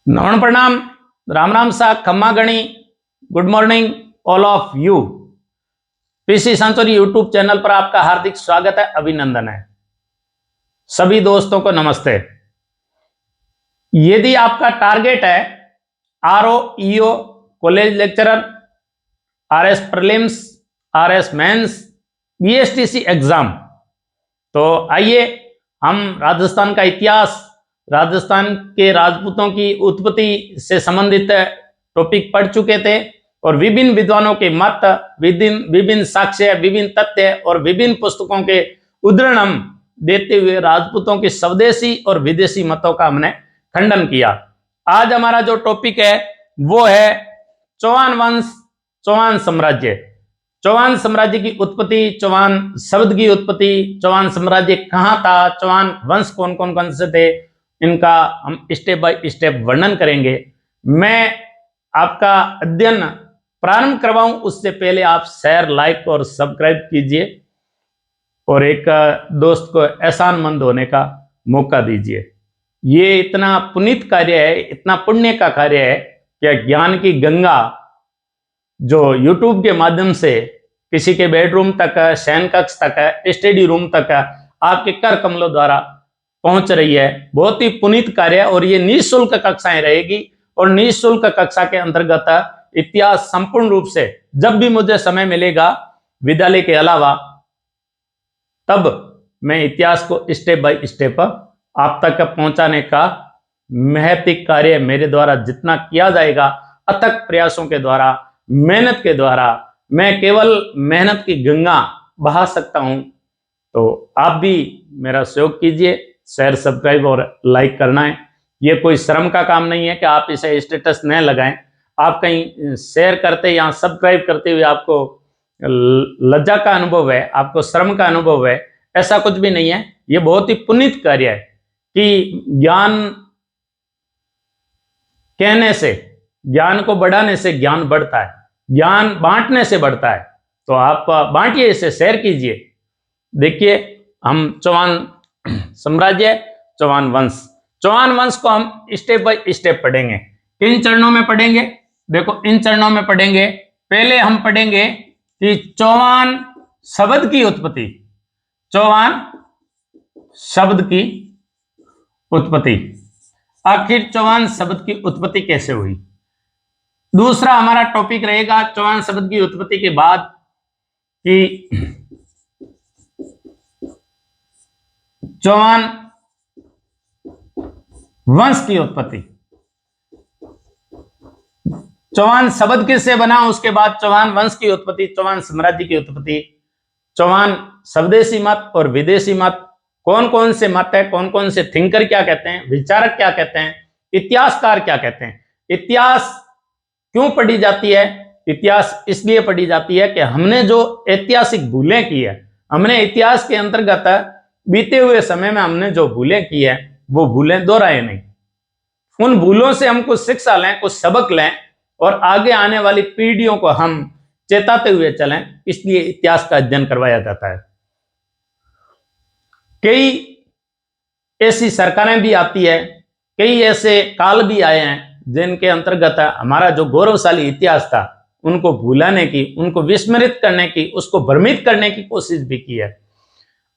नमन प्रणाम, राम राम सा, खम्मा गणी, good morning all of you. PC Sanchori YouTube channel पर आपका हार्दिक स्वागत है, अभिनंदन है। सभी दोस्तों को नमस्ते। यदि आपका टारगेट है RO, EO, college lecturer, RS prelims, RS mains, BSTC exam, तो आइए हम राजस्थान का इतिहास, राजस्थान के राजपूतों की उत्पत्ति से संबंधित टॉपिक पढ़ चुके थे और विभिन्न विद्वानों के मत, विभिन्न साक्ष्य, विभिन्न तथ्य और विभिन्न पुस्तकों के उद्धरण हम देते हुए राजपूतों के स्वदेशी और विदेशी मतों का हमने खंडन किया। आज हमारा जो टॉपिक है वो है चौहान वंश, चौहान साम्राज्य। चौहान साम्राज्य की उत्पत्ति, चौहान शब्द की उत्पत्ति, चौहान साम्राज्य कहां था, चौहान वंश कौन कौन कौन से थे, इनका हम स्टेप बाय स्टेप वर्णन करेंगे। मैं आपका अध्ययन प्रारंभ करवाऊं उससे पहले आप शेयर, लाइक और सब्सक्राइब कीजिए और एक दोस्त को एहसानमंद होने का मौका दीजिए। ये इतना पुनीत कार्य है, इतना पुण्य का कार्य है कि ज्ञान की गंगा जो YouTube के माध्यम से किसी के बेडरूम तक, शयन कक्ष तक, स्टडी रूम तक आपके कर कमलों द्वारा पहुंच रही है, बहुत ही पुनीत कार्य है। और ये निःशुल्क कक्षाएं रहेगी और निःशुल्क कक्षा के अंतर्गत इतिहास संपूर्ण रूप से जब भी मुझे समय मिलेगा विद्यालय के अलावा, तब मैं इतिहास को स्टेप बाय स्टेप आप तक पहुंचाने का महत्वपूर्ण कार्य मेरे द्वारा जितना किया जाएगा, अथक प्रयासों के द्वारा, मेहनत के द्वारा, मैं केवल मेहनत की गंगा बहा सकता हूं। तो आप भी मेरा सहयोग कीजिए, शेयर, सब्सक्राइब और लाइक करना है। ये कोई शर्म का काम नहीं है कि आप इसे स्टेटस न लगाएं। आप कहीं शेयर करते या सब्सक्राइब करते हुए आपको लज्जा का अनुभव है, आपको शर्म का अनुभव है, ऐसा कुछ भी नहीं है। ये बहुत ही पुनीत कार्य है कि ज्ञान कहने से, ज्ञान को बढ़ाने से ज्ञान बढ़ता है, ज्ञान बांटने से बढ़ता है। तो आप बांटिए, इसे शेयर कीजिए। देखिए, हम चौहान साम्राज्य, चौहान वंश, चौहान वंश को हम स्टेप बाय स्टेप पढ़ेंगे। किन चरणों में पढ़ेंगे? देखो, इन चरणों में पढ़ेंगे। पहले हम पढ़ेंगे कि चौहान शब्द की उत्पत्ति, चौहान शब्द की उत्पत्ति, आखिर चौहान शब्द की उत्पत्ति कैसे हुई। दूसरा हमारा टॉपिक रहेगा चौहान शब्द की उत्पत्ति के बाद कि चौहान वंश की उत्पत्ति, चौहान शब्द किससे बना, उसके बाद चौहान वंश की उत्पत्ति, चौहान साम्राज्य की उत्पत्ति, चौहान स्वदेशी मत और विदेशी मत, कौन कौन से मत है, कौन कौन से थिंकर क्या कहते हैं, विचारक क्या कहते हैं, इतिहासकार क्या कहते हैं। इतिहास क्यों पढ़ी जाती है? इतिहास इसलिए पढ़ी जाती है कि हमने जो ऐतिहासिक भूलें की है, हमने इतिहास के अंतर्गत बीते हुए समय में हमने जो भूलें की है वो भूलें दोहराए नहीं। उन भूलों से हम कुछ शिक्षा लें, कुछ सबक लें और आगे आने वाली पीढ़ियों को हम चेताते हुए चलें, इसलिए इतिहास का अध्ययन करवाया जाता है। कई ऐसी सरकारें भी आती है, कई ऐसे काल भी आए हैं जिनके अंतर्गत हमारा जो गौरवशाली इतिहास था उनको भुलाने की, उनको विस्मृत करने की, उसको भ्रमित करने की कोशिश भी की है।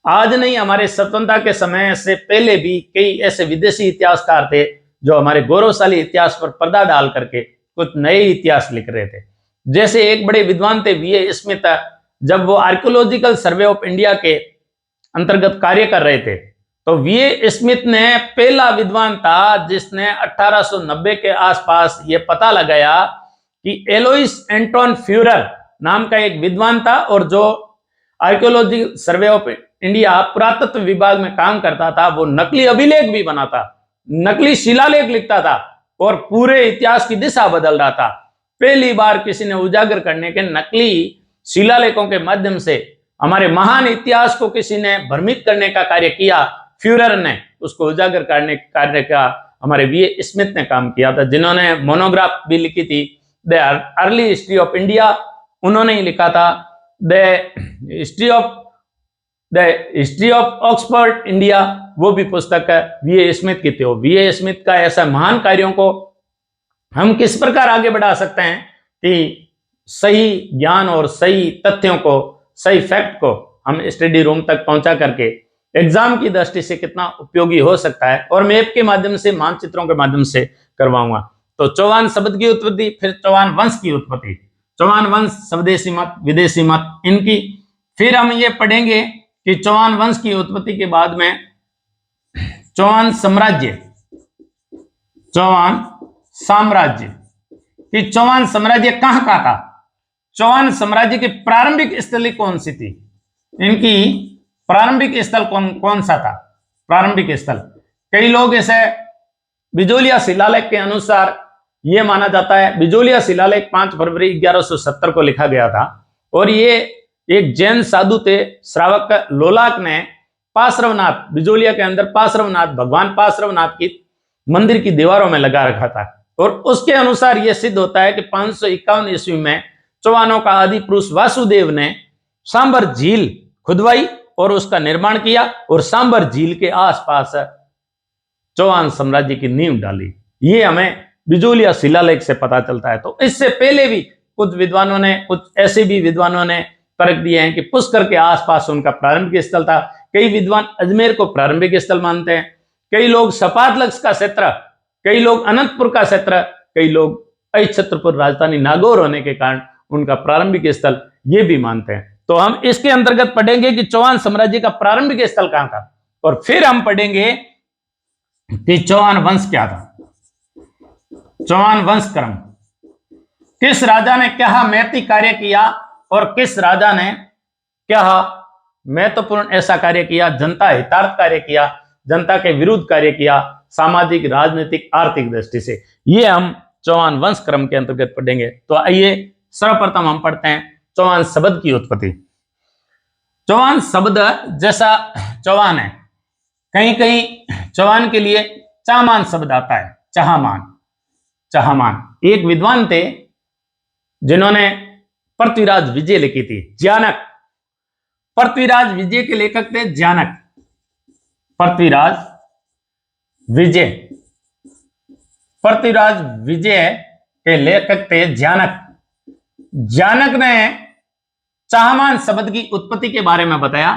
आज नहीं, हमारे स्वतंत्रता के समय से पहले भी कई ऐसे विदेशी इतिहासकार थे जो हमारे गौरवशाली इतिहास पर पर्दा डाल करके कुछ नए इतिहास लिख रहे थे। जैसे एक बड़े विद्वान थे वीए स्मिथ, जब वो आर्कियोलॉजिकल सर्वे ऑफ इंडिया के अंतर्गत कार्य कर रहे थे, तो वीए स्मिथ ने पहला विद्वान था जिसने 1890 के आसपास ये पता लगाया कि एलोइस एंटोन फ्यूरर नाम का एक विद्वान था और जो आर्कियोलॉजी सर्वे ऑफ इंडिया पुरातत्व विभाग में काम करता था, वो नकली अभिलेख भी बनाता, नकली शिलालेख लिखता था और पूरे इतिहास की दिशा बदल रहा था। पहली बार किसी ने उजागर करने के नकली शिलालेखों के माध्यम से हमारे महान इतिहास को किसी ने भ्रमित करने का कार्य किया, फ्यूरर ने उसको उजागर करने कार्य का हमारे वीए स्मिथ ने काम किया था, जिन्होंने मोनोग्राफ भी लिखी थी, the early history of India, उन्होंने ही लिखा था। The history of Oxford India, वो भी पुस्तक वीए स्मिथ की थी। वीए स्मिथ का ऐसा महान कार्यों को हम किस प्रकार आगे बढ़ा सकते हैं कि सही ज्ञान और सही तथ्यों को, सही फैक्ट को हम स्टडी रूम तक पहुंचा करके एग्जाम की दृष्टि से कितना उपयोगी हो सकता है, और मैप के माध्यम से, मानचित्रों के माध्यम से करवाऊंगा। तो चौहान शब्द की उत्पत्ति, फिर चौहान वंश की उत्पत्ति, चौहान वंश, स्वदेशी मत, विदेशी मत, इनकी, फिर हम ये पढ़ेंगे कि चौहान वंश की उत्पत्ति के बाद में चौहान साम्राज्य, चौहान साम्राज्य कि चौहान साम्राज्य कहां का था, चौहान साम्राज्य की प्रारंभिक स्थली कौन सी थी, इनकी प्रारंभिक स्थल कौन सा था, प्रारंभिक स्थल। कई लोग इसे बिजोलिया शिलालेख के अनुसार यह माना जाता है, बिजोलिया शिलालेख 5 फरवरी 1170 को लिखा गया था, और ये एक जैन साधु थे श्रावक लोलाक ने पार्श्वनाथ, बिजोलिया के अंदर पार्श्वनाथ, भगवान पार्श्वनाथ की मंदिर की दीवारों में लगा रखा था, और उसके अनुसार यह सिद्ध होता है कि 551 ईस्वी में चौहानों का आदि पुरुष वासुदेव ने सांबर झील खुदवाई और उसका निर्माण किया, और सांबर झील के आसपास चौहान साम्राज्य की नींव डाली। ये हमें बिजोलिया शिलालेख से पता चलता है। तो इससे पहले भी कुछ विद्वानों ने, कुछ ऐसे भी विद्वानों ने तर्क दिए हैं कि पुष्कर के आसपास उनका प्रारंभिक स्थल था। कई विद्वान अजमेर को प्रारंभिक स्थल मानते हैं, कई लोग सपाटलक्स का क्षेत्र, कई लोग अनंतपुर का क्षेत्र, कई लोग अक्षत्रपुर राजधानी नागौर होने के कारण उनका प्रारंभिक स्थल ये भी मानते हैं। तो हम इसके अंतर्गत पढ़ेंगे कि चौहान साम्राज्य का प्रारंभिक स्थल कहां था, और फिर हम पढ़ेंगे कि चौहान वंश क्या था, चौहान वंश क्रम, किस राजा ने क्या मैती कार्य किया और किस राजा ने क्या महत्वपूर्ण ऐसा कार्य किया, जनता हितार्थ कार्य किया, जनता के विरुद्ध कार्य किया, सामाजिक, राजनीतिक, आर्थिक दृष्टि से। ये हम चौहान वंश क्रम के अंतर्गत पढ़ेंगे। तो आइए सर्वप्रथम हम पढ़ते हैं चौहान शब्द की उत्पत्ति। चौहान शब्द जैसा चौहान है, कहीं कहीं चौहान के लिए चाहमान शब्द आता है, चाहमान, चाहमान। एक विद्वान थे जिन्होंने पृथ्वीराज विजय लिखी थी, ज्ञानक, पृथ्वीराज विजय के लेखक थे ज्ञानक, पृथ्वीराज विजय, पृथ्वीराज विजय के लेखक थे ज्ञानक। ज्ञानक ने चाहमान शब्द की उत्पत्ति के बारे में बताया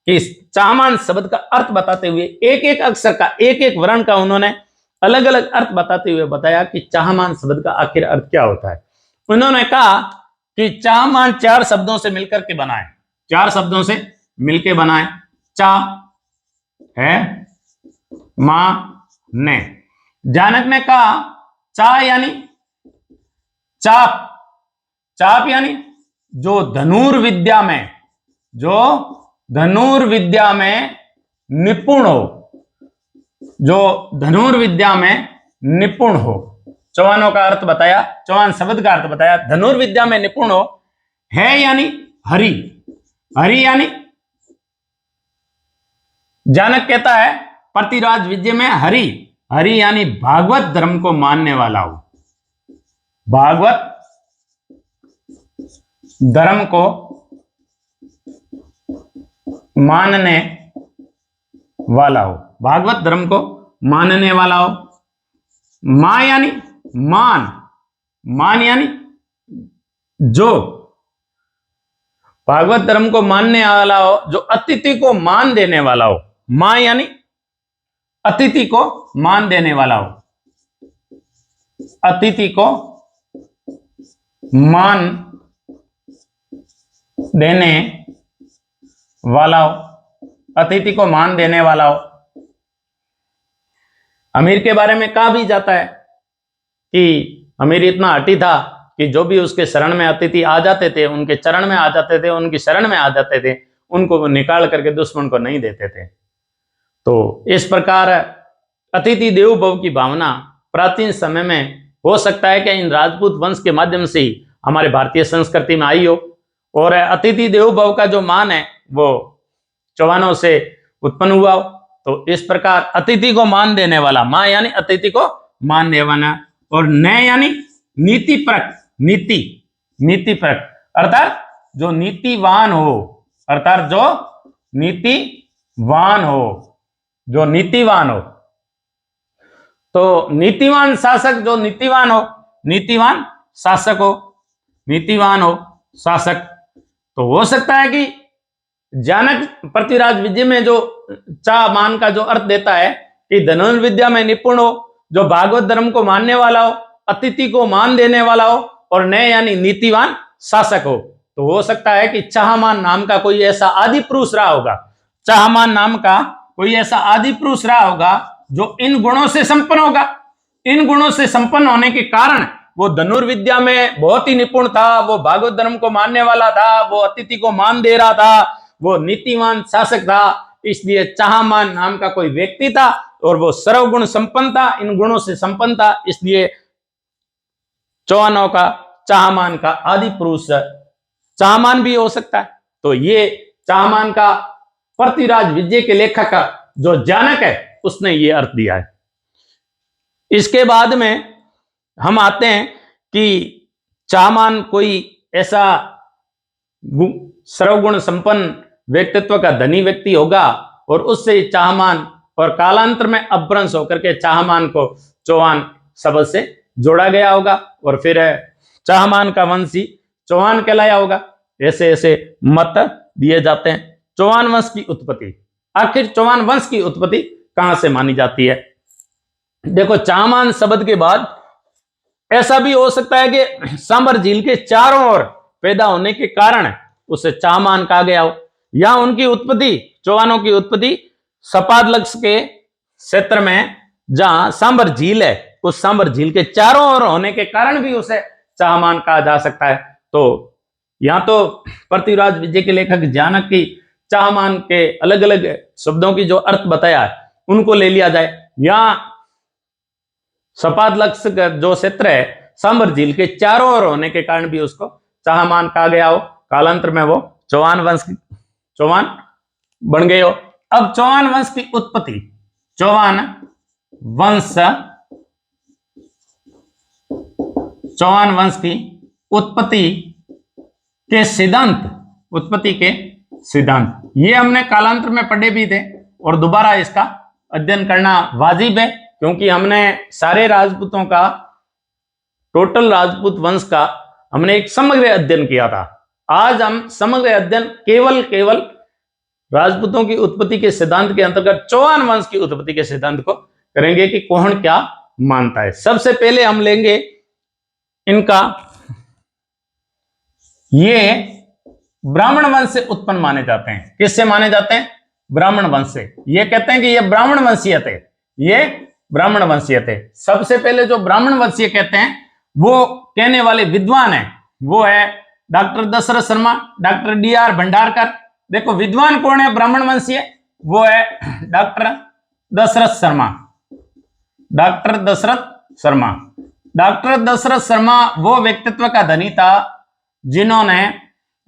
कि चाहमान शब्द का अर्थ बताते हुए एक एक अक्षर का, एक एक वर्ण का उन्होंने अलग अलग अर्थ बताते हुए बताया कि चाहमान शब्द का आखिर अर्थ क्या होता है। उन्होंने कहा कि चाहमान 4 शब्दों से मिलकर के बनाए, 4 शब्दों से मिलकर बनाए, चा है, मां, ने। जानक ने कहा चा यानी चाप, चाप यानी जो धनुर्विद्या में, जो धनुर्विद्या में निपुण हो, जो धनुर्विद्या में निपुण हो। चौहानों का अर्थ बताया, चौहान शब्द का अर्थ बताया, धनुर्विद्या में निपुण हो। है यानी हरि, हरि यानी, जानक कहता है पृथ्वीराज विजय में हरि, हरि यानी भागवत धर्म को मानने वाला हो, भागवत धर्म को मानने वाला हो, भागवत धर्म को मानने वाला हो। मां यानी मान, मान यानी जो भागवत धर्म को मानने वाला हो, जो अतिथि को मान देने वाला हो। मां यानी अतिथि को मान देने वाला हो, अतिथि को मान देने वाला हो, अतिथि को मान देने वाला हो। अमीर के बारे में कहा भी जाता है कि अमीर इतना हठी था कि जो भी उसके शरण में अतिथि आ जाते थे, उनके चरण में आ जाते थे, उनकी शरण में आ जाते थे, उनको वो निकाल करके दुश्मन को नहीं देते थे। तो इस प्रकार अतिथि देवो भव की भावना प्राचीन समय में हो सकता है कि इन राजपूत वंश के माध्यम से ही हमारे भारतीय संस्कृति में आई हो, और अतिथि देवो भव का जो मान है वो चौहानों से उत्पन्न हुआ हो। तो इस प्रकार अतिथि को मान देने वाला, मां यानी अतिथि को मान देने वाला, और न यानी नीति परक, नीति, नीति परक, अर्थात जो नीतिवान हो, अर्थात जो नीतिवान हो, जो नीतिवान हो। तो नीतिवान शासक जो नीतिवान हो, नीतिवान शासक हो, नीतिवान हो शासक। तो हो सकता है कि जानक पृथ्वीराज विजय में जो चाह मान का जो अर्थ देता है कि धनुर्विद्या में निपुण हो, जो भागवत धर्म को मानने वाला हो, अतिथि को मान देने वाला हो, और नए यानी नीतिवान शासक हो। तो हो सकता है कि चाहमान नाम का कोई ऐसा आदि पुरुष रहा होगा, चाहमान नाम का कोई ऐसा आदि पुरुष रहा होगा जो इन गुणों से संपन्न होगा। इन गुणों से संपन्न होने के कारण वो धनुर्विद्या में बहुत ही निपुण था, वो भागवत धर्म को मानने वाला था, वो अतिथि को मान दे रहा था, वो नीतिवान शासक था। इसलिए चाहमान नाम का कोई व्यक्ति था और वो सर्वगुण संपन्न था, इन गुणों से संपन्न था, इसलिए चौहानों का चाहमान का आदि पुरुष चाहमान भी हो सकता है। तो ये चाहमान का पृथ्वीराज विजय के लेखक का जो जानक है उसने ये अर्थ दिया है। इसके बाद में हम आते हैं कि चाहमान कोई ऐसा सर्वगुण संपन्न व्यक्तित्व का धनी व्यक्ति होगा और उससे चाहमान और कालांतर में अपभ्रंश होकर के चाहमान को चौहान शब्द से जोड़ा गया होगा और फिर चाहमान का वंशी चौहान कहलाया होगा। ऐसे ऐसे मत दिए जाते हैं। चौहान वंश की उत्पत्ति, आखिर चौहान वंश की उत्पत्ति कहां से मानी जाती है? देखो, चाहमान शब्द के बाद ऐसा भी हो सकता है कि सांबर झील के चारों ओर पैदा होने के कारण उसे चाहमान कहा गया हो, या उनकी उत्पत्ति, चौहानों की उत्पत्ति सपाद लक्ष्य के क्षेत्र में जहां सांबर झील है, उस सांबर झील के चारों ओर होने के कारण भी उसे चाहमान कहा जा सकता है। तो यहां तो पृथ्वीराज विजय के लेखक जानक की चाहमान के अलग अलग शब्दों की जो अर्थ बताया है उनको ले लिया जाए। यहां सपाद लक्ष्य का जो क्षेत्र है सांबर झील के चारों ओर होने के कारण भी उसको चाहमान कहा गया हो, कालांतर में वो चौहान वंश चौहान बन गए हो। अब चौहान वंश की उत्पत्ति, चौहान वंश की उत्पत्ति के सिद्धांत, उत्पत्ति के सिद्धांत ये हमने कालांतर में पढ़े भी थे और दोबारा इसका अध्ययन करना वाजिब है, क्योंकि हमने सारे राजपूतों का, टोटल राजपूत वंश का हमने एक समग्र अध्ययन किया था। आज हम समग्र अध्ययन केवल राजपूतों की उत्पत्ति के सिद्धांत के अंतर्गत चौहान वंश की उत्पत्ति के सिद्धांत को करेंगे कि कौन क्या मानता है। सबसे पहले हम लेंगे इनका, ये ब्राह्मण वंश से उत्पन्न माने जाते हैं। किससे माने जाते हैं? ब्राह्मण वंश से। ये कहते हैं कि ये ब्राह्मण वंशीय थे, ये ब्राह्मण वंशीय थे। सबसे पहले जो ब्राह्मण वंशीय कहते हैं वो कहने वाले विद्वान है, वो है डॉक्टर दशरथ शर्मा, डॉक्टर डी.आर. भंडारकर। देखो, विद्वान कौन है ब्राह्मण वंशीय? वो है doctor Dasharath Sharma, doctor Dasharath Sharma. Doctor Dasharath Sharma वो व्यक्तित्व का धनी था जिन्होंने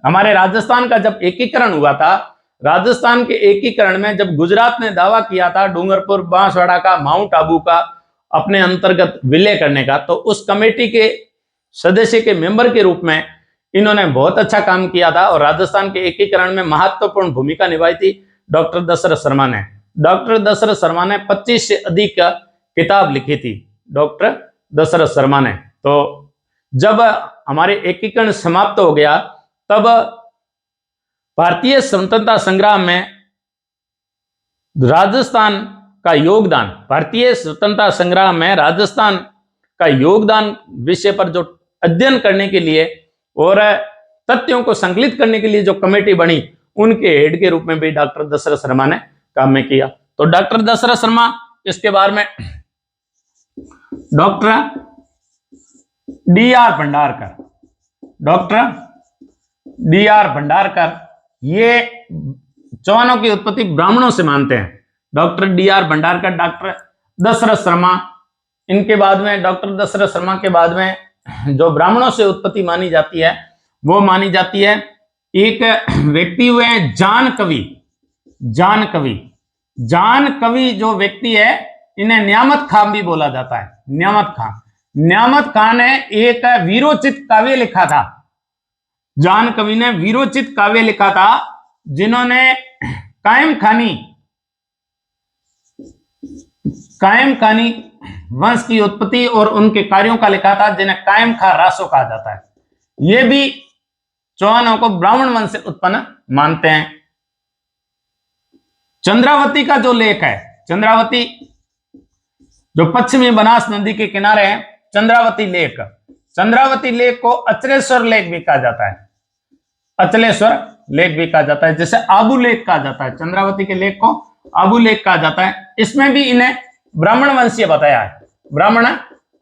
हमारे राजस्थान का जब एकीकरण हुआ था, राजस्थान के एकीकरण में जब गुजरात ने दावा किया था डूंगरपुर, बांसवाड़ा का, माउंट आबू का अपने अंतर्गत विलय करने का, तो उस कमेटी के सदस्य के मेंबर के रूप में इन्होंने बहुत अच्छा काम किया था और राजस्थान के एकीकरण में महत्वपूर्ण भूमिका निभाई थी डॉक्टर दशरथ शर्मा ने। डॉक्टर दशरथ शर्मा ने 25 से अधिक किताब लिखी थी, डॉक्टर दशरथ शर्मा ने। तो जब हमारे एकीकरण समाप्त हो गया तब भारतीय स्वतंत्रता संग्राम में राजस्थान का योगदान, भारतीय स्वतंत्रता संग्राम में राजस्थान का योगदान विषय पर जो अध्ययन करने के लिए और तथ्यों को संकलित करने के लिए जो कमेटी बनी, उनके हेड के रूप में भी डॉक्टर दशरथ शर्मा ने काम में किया। तो डॉक्टर दशरथ शर्मा, इसके बारे में डॉक्टर डी.आर. भंडारकर, डॉक्टर डी.आर. भंडारकर ये चौहानों की उत्पत्ति ब्राह्मणों से मानते हैं। डॉक्टर डी.आर. भंडारकर, डॉक्टर दशरथ शर्मा, इनके बाद में डॉक्टर दशरथ शर्मा के बाद में जो ब्राह्मणों से उत्पत्ति मानी जाती है वो मानी जाती है एक व्यक्ति हुए हैं जान कवि। जान कवि, जान कवि जो व्यक्ति है इन्हें न्यामत खां भी बोला जाता है। न्यामत खां, न्यामत खां ने एक वीरोचित काव्य लिखा था। जान कवि ने वीरोचित काव्य लिखा था जिन्होंने कायम खानी वंश की उत्पत्ति और उनके कार्यों का लिखा था, जिन्हें कायम खा रासो कहा जाता है। ये भी चौहानों को ब्राह्मण वंश से उत्पन्न मानते हैं। चंद्रावती का जो लेख है, चंद्रावती जो पश्चिमी बनास नदी के किनारे है, चंद्रावती लेक, चंद्रावती लेक को अचलेश्वर लेक भी कहा जाता है, अचलेश्वर लेक भी कहा जाता है, जैसे आबू लेक कहा जाता है, चंद्रावती के लेक को आबू लेक कहा जाता है। इसमें भी इन्हें ब्राह्मण वंशीय बताया है, ब्राह्मण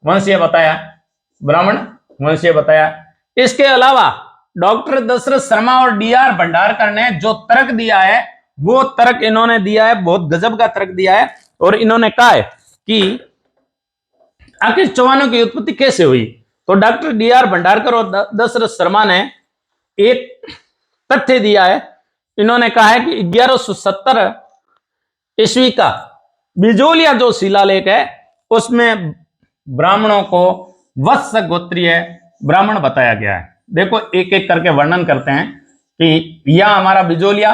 वंशीय बताया, ब्राह्मण वंशीय बताया। इसके अलावा डॉक्टर दशरथ शर्मा और डी.आर. भंडारकर ने जो तर्क दिया है, वो तर्क इन्होंने दिया है, बहुत गजब का तर्क दिया है। और इन्होंने कहा है कि आखिर चौहानों की उत्पत्ति कैसे हुई। तो डॉक्टर डी.आर. भंडारकर और दशरथ शर्मा ने एक तथ्य दिया है। इन्होंने कहा है कि 1170 ईस्वी का बिजोलिया जो शिलालेख है, उसमें ब्राह्मणों को वत्स गोत्रीय ब्राह्मण बताया गया है। देखो एक एक करके वर्णन करते हैं कि यह हमारा बिजोलिया,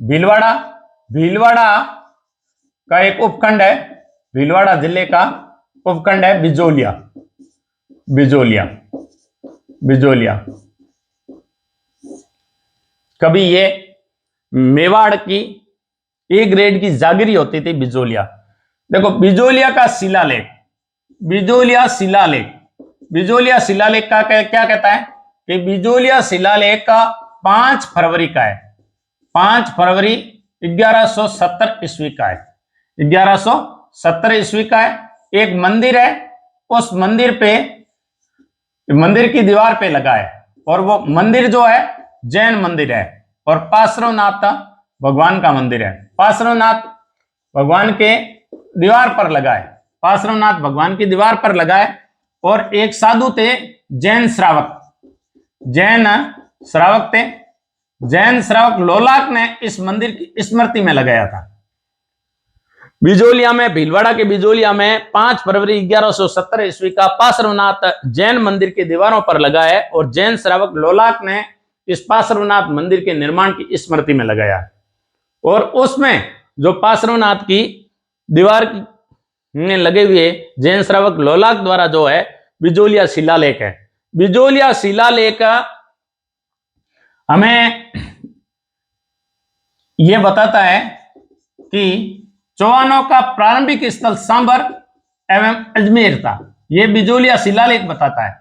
भीलवाड़ा, भीलवाड़ा का एक उपखंड है, भीलवाड़ा जिले का उपखंड है बिजोलिया, बिजोलिया, बिजोलिया। कभी ये मेवाड़ की ए ग्रेड की जागिरी होती थी बिजोलिया। देखो बिजोलिया का शिलालेख, बिजोलिया शिलालेख, बिजोलिया शिलालेख का क्या कहता है कि बिजोलिया शिलालेख का 5 फरवरी का है, 5 फरवरी 1170 ईस्वी का है, 1170 ईस्वी का है। एक मंदिर है, उस मंदिर पे, मंदिर की दीवार पे लगा है, और वो मंदिर जो है जैन मंदिर है, और पार्श्वनाथ भगवान का मंदिर है, पार्श्वनाथ भगवान के दीवार पर लगा है, पार्श्वनाथ भगवान की दीवार पर लगा है। और एक साधु थे जैन श्रावक, जैन श्रावक थे, जैन श्रावक लोलाक ने इस मंदिर की स्मृति में लगाया था। बिजोलिया में, भीलवाड़ा के बिजोलिया में 5 फरवरी 1170 ईस्वी का पार्श्वनाथ जैन मंदिर की दीवारों पर लगा है, और जैन श्रावक लोलाक ने इस पार्श्वनाथ मंदिर के निर्माण की स्मृति में लगाया है। और उसमें जो पार्श्वनाथ की दीवार में लगे हुए जैन श्रावक लोलाक द्वारा जो है बिजोलिया शिलालेख है। बिजोलिया शिलालेख हमें यह बताता है कि चौहानों का प्रारंभिक स्थल सांबर एवं अजमेर था। यह बिजोलिया शिलालेख बताता है।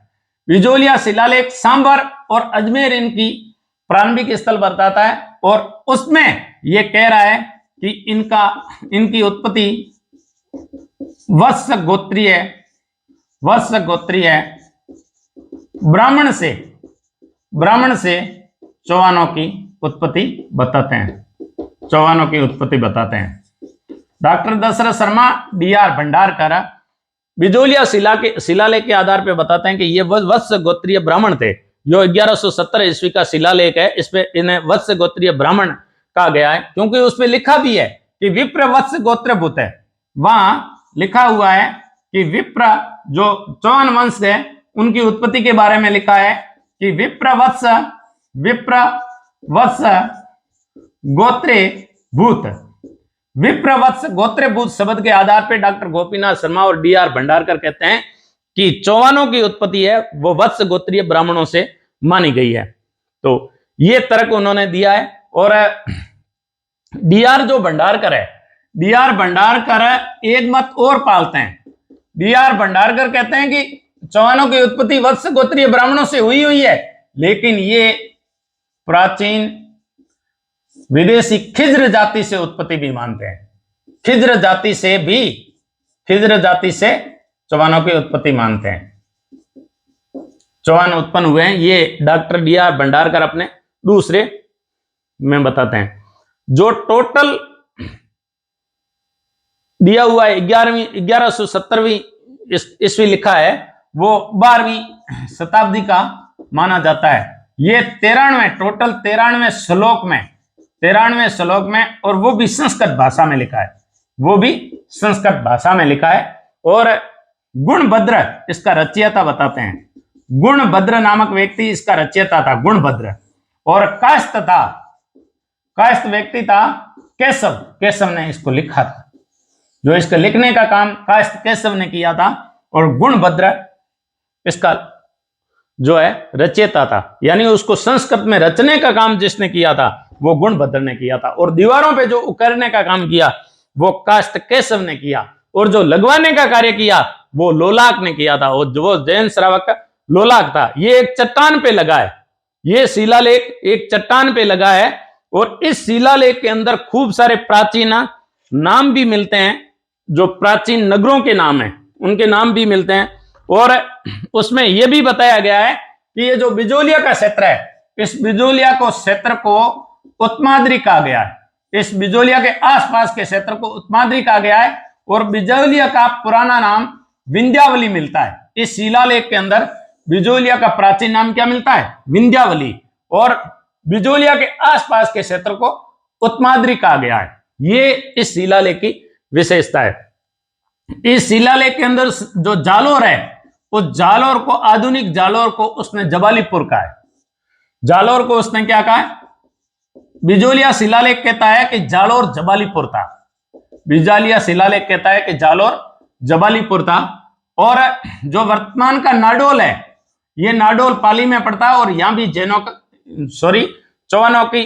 बिजोलिया शिलालेख सांबर और अजमेर इनकी प्रारंभिक स्थल बताता है, और उसमें यह कह रहा है कि इनकी उत्पत्ति वत्स गोत्रीय, वत्स गोत्रीय ब्राह्मण से चौहानों की उत्पत्ति बताते हैं, चौहानों की उत्पत्ति बताते हैं। Doctor Dasharath Sharma, D R. भंडारकर बिजोलिया शिलालेख के आधार पर बताते हैं कि ये वत्स गोत्रीय ब्राह्मण थे। जो 1170 ईस्वी का शिलालेख है, इस पे इन्हें वत्स गोत्रीय ब्राह्मण कहा गया है, क्योंकि उस पे लिखा भी है कि विप्र वत्स गोत्रभूत है। वहां लिखा हुआ है कि विप्र जो चौहान वंश है, उनकी उत्पत्ति के बारे में लिखा है कि विप्र वत्स गोत्रे भूत, विप्र वत्स गोत्रे भूत शब्द के आधार पर डॉक्टर गोपीनाथ शर्मा और डी.आर. भंडारकर कहते हैं कि चौहानों की उत्पत्ति है वो वत्स गोत्रीय ब्राह्मणों से मानी गई है। तो ये तर्क उन्होंने दिया है। और डी.आर. जो भंडारकर है, डी.आर. भंडारकर एक मत और पालते हैं। डी.आर. भंडारकर कहते हैं कि चौहानों की उत्पत्ति वत्स गोत्रीय ब्राह्मणों से हुई है, लेकिन ये प्राचीन विदेशी खिज्र जाति से उत्पत्ति भी मानते हैं। खिज्र जाति से चौहानों की उत्पत्ति मानते हैं। चौहान उत्पन्न हुए हैं, ये डॉक्टर डी.आर. भंडारकर अपने दूसरे में बताते हैं। जो टोटल दिया हुआ है 1170वीं ईस्वी लिखा है, वो 12वीं शताब्दी का माना जाता है। ये 93 श्लोक में, और वो भी संस्कृत भाषा में लिखा है, वो भी संस्कृत भाषा में लिखा है। और गुणभद्र इसका रचयिता बताते हैं। गुणभद्र नामक व्यक्ति इसका रचयिता था, गुणभद्र। और कायस्थ व्यक्ति था केशव ने इसको लिखा था। जो इसका लिखने का काम कास्त केशव ने किया था, और गुणभद्र इसका जो है रचयिता था, यानी उसको संस्कृत में रचने का काम जिसने किया था वो गुणभद्र ने किया था, और दीवारों पे जो उकरने का काम किया वो कास्त केशव ने किया, और जो लगवाने का कार्य किया वो लोलाक ने किया था, और जो जैन श्रावक का लोलाक था। ये एक चट्टान पे लगा है, ये शिलालेख एक चट्टान पे लगा है, और इस शिलालेख के अंदर खूब सारे प्राचीन नाम भी मिलते हैं, जो प्राचीन नगरों के नाम हैं उनके नाम भी मिलते हैं, और उसमें यह भी बताया गया है कि ये जो बिजोलिया का क्षेत्र है, इस बिजोलिया को क्षेत्र को उत्तमाद्रि कहा गया है, इस बिजोलिया के आसपास के क्षेत्र को उत्तमाद्रि कहा गया है, और बिजोलिया का पुराना नाम विंध्यावली मिलता है। इस शिलालेख के अंदर बिजोलिया का प्राचीन नाम क्या मिलता है? विंध्यावली, और बिजोलिया के आसपास के क्षेत्र को उत्तमाद्रि कहा गया है। ये इस शिलालेख की विशेषता है। इस शिलालेख के अंदर जो जालोर है, उस जालोर को, आधुनिक जालोर को उसने जबालीपुर कहा है। जालोर को उसने क्या कहा है? बिजोलिया शिलालेख कहता है कि जालोर जबालीपुर था। बिजोलिया शिलालेख कहता है कि जालोर जबालीपुर था। और जो वर्तमान का नाडोल है, ये नाडोल पाली में पड़ता है, और यहां भी चौहानों की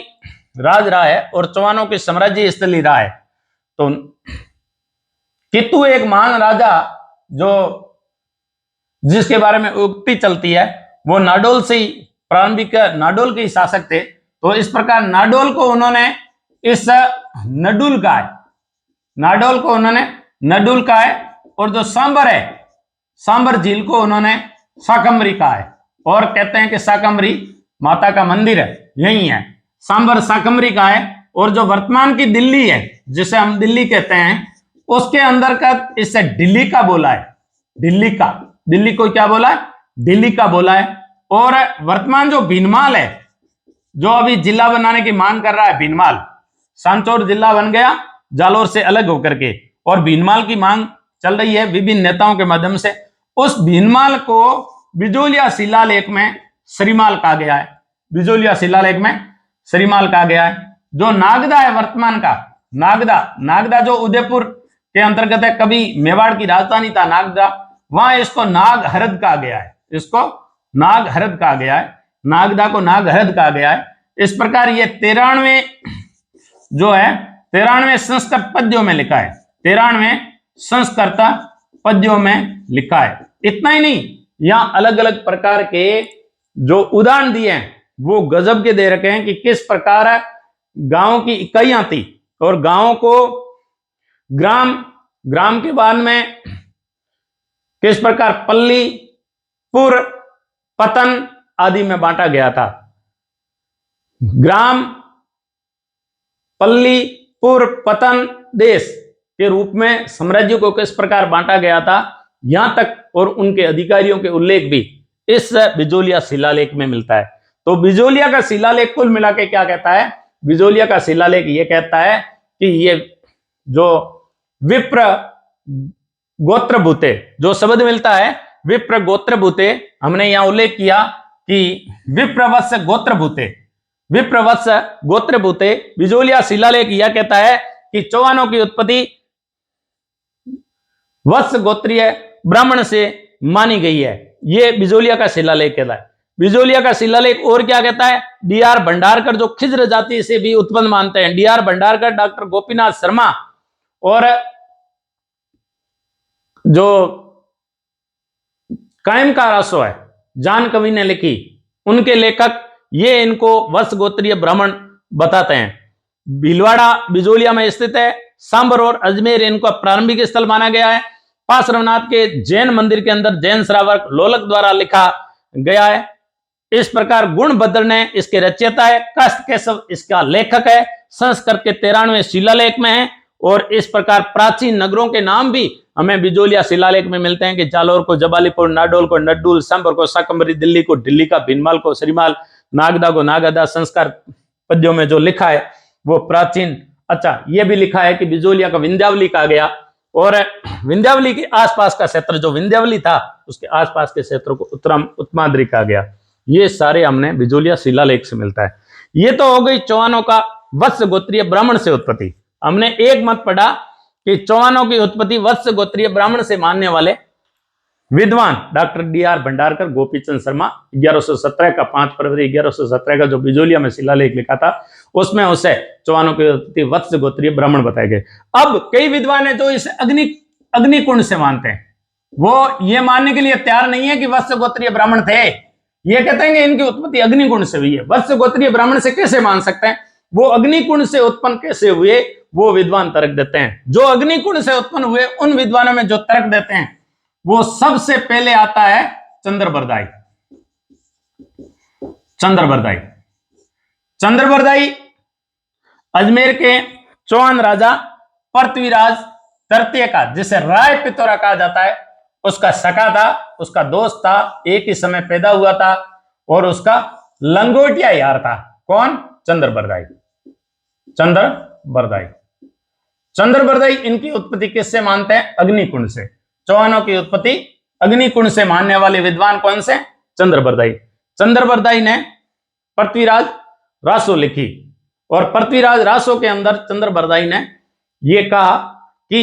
राज रहा है, और चौहानों की साम्राज्य स्थली रहा है। तो कितु एक महान राजा जो जिसके बारे में उक्ति चलती है, वो नाडोल से ही प्रारंभिक नाडोल के ही शासक थे। तो इस प्रकार नाडोल को उन्होंने इस नडुल का है, नाडोल को उन्होंने नडुल का है, और जो सांबर है, सांबर झील को उन्होंने शाकंभरी कहा है, और कहते हैं कि शाकंभरी माता का मंदिर है, यही है, सांबर शाकंभरी का है। और जो वर्तमान की दिल्ली है, जिसे हम दिल्ली कहते हैं, उसके अंदर का इससे दिल्ली का बोला है, दिल्ली को क्या बोला है? दिल्ली का बोला है। और वर्तमान जो भीनमाल है, जो अभी जिला बनाने की मांग कर रहा है, भीनमाल, सांचौर जिला बन गया जालोर से अलग होकर के, और भीनमाल की मांग चल रही है विभिन्न नेताओं के माध्यम से। उस भीनमाल को बिजोलिया शिलालेख में श्रीमाल कहा गया है, बिजोलिया शिलालेख में श्रीमाल कहा गया है। जो नागदा है वर्तमान का, नागदा जो उदयपुर के अंतर्गत है, कभी मेवाड़ की राजधानी था नागदा, वहां इसको नागहरद कहा गया है, इसको नागहरद कहा गया है, नागदा को नागहरद कहा गया है। इस प्रकार ये 93 जो है 93 संस्कृत पद्यों में लिखा है, 93 संस्कृत पद्यों में लिखा है। इतना ही नहीं, यहां अलग अलग प्रकार के जो उदाहरण दिए हैं वो गजब के दे रखे हैं कि किस प्रकार गांव की इकाइयां थी, और गांवों को ग्राम के बाद में किस प्रकार पल्ली, पुर, पतन आदि में बांटा गया था। ग्राम, पल्ली, पुर, पतन, देश के रूप में साम्राज्य को किस प्रकार बांटा गया था, यहां तक और उनके अधिकारियों के उल्लेख भी इस बिजोलिया शिलालेख में मिलता है। तो बिजोलिया का शिलालेख कुल मिला के क्या कहता है? बिजोलिया का शिलालेख ये कहता है कि ये जो विप्र गोत्रभूते, जो शब्द मिलता है विप्र गोत्रभूते, हमने यहां उल्लेख किया कि विप्रवत्स गोत्रभूते, विप्रवत्स गोत्रभूते। बिजोलिया शिलालेख यह कहता है कि चौहानों की उत्पत्ति वत्स गोत्रीय ब्राह्मण से मानी गई है। यह बिजोलिया का शिलालेख कहता है। बिजोलिया का शिलालेख और क्या कहता है? डीआर भंडारकर जो खिज्र जाति से भी उत्पन्न मानते हैं, डीआर भंडारकर, डॉक्टर गोपीनाथ शर्मा और जो कायम का रासो है जान कवि ने लिखी, उनके लेखक ये इनको वत्स गोत्रीय ब्राह्मण बताते हैं। भीलवाड़ा बिजोलिया में स्थित है। सांबर और अजमेर इनको प्रारंभिक स्थल माना गया है। पार्श्वनाथ के जैन मंदिर के अंदर जैन श्रावक लोलक द्वारा लिखा गया है। इस प्रकार गुणभद्र ने इसके रचयिता है, कास्त केशव इसका लेखक है, संस्कृत के 93 शिलालेख में है। और इस प्रकार प्राचीन नगरों के नाम भी हमें बिजोलिया शिलालेख में मिलते हैं कि जालोर को जबालीपुर, नाडोल को नड्डुल, सांबर को शाकंभरी, दिल्ली को दिल्ली का भीनमाल को श्रीमाल, नागदा को नागदा। संस्कार पद्यों में जो लिखा है वो प्राचीन। अच्छा, ये भी लिखा है कि बिजोलिया का विंध्यावली कहा गया, और विंध्यावली के आसपास का क्षेत्र जो विंध्यावली था उसके आसपास के क्षेत्र को उत्तमाद्रि कहा गया। ये सारे हमने बिजोलिया शिलालेख से मिलता है। ये तो हो गई चौहानों का वत्स गोत्रीय ब्राह्मण से उत्पत्ति। हमने एक मत पढ़ा कि चौहानों की उत्पत्ति वत्स गोत्रीय ब्राह्मण से मानने वाले विद्वान डॉक्टर डी.आर. भंडारकर गोपीचंद शर्मा 1117 का 5 फरवरी 1117 का जो बिजोलिया में शिलालेख लिखा था उसमें उसे चौहानों की उत्पत्ति वत्स गोत्रीय ब्राह्मण बताए गए। अब कई विद्वान है जो इसे अग्निकुंड से मानते हैं, वो ये मानने के लिए तैयार नहीं है कि वत्स गोत्रीय ब्राह्मण थे, ये कहते हैं कि इनकी उत्पत्ति अग्निकुंड से हुई है। वत्स गोत्रीय ब्राह्मण से कैसे मान सकते हैं, वो अग्निकुंड से उत्पन्न कैसे हुए, वो विद्वान तर्क देते हैं। जो अग्निकुंड से उत्पन्न हुए उन विद्वानों में जो तर्क देते हैं वो सबसे पहले आता है चंद्रबरदाई। चंद्रबरदाई अजमेर के चौहान राजा पृथ्वीराज तृतीय का, जिसे राय पितौरा कहा जाता है, उसका सखा था, उसका दोस्त था, एक ही समय पैदा हुआ था और उसका लंगोटिया यार था। कौन? चंद्रबरदाई इनकी उत्पत्ति किससे मानते हैं? अग्निकुंड से। चौहानों की उत्पत्ति अग्निकुंड से मानने वाले विद्वान कौन से? चंद्रबरदाई ने पृथ्वीराज रासो लिखी और पृथ्वीराज रासो के अंदर चंद्रबरदाई ने यह कहा कि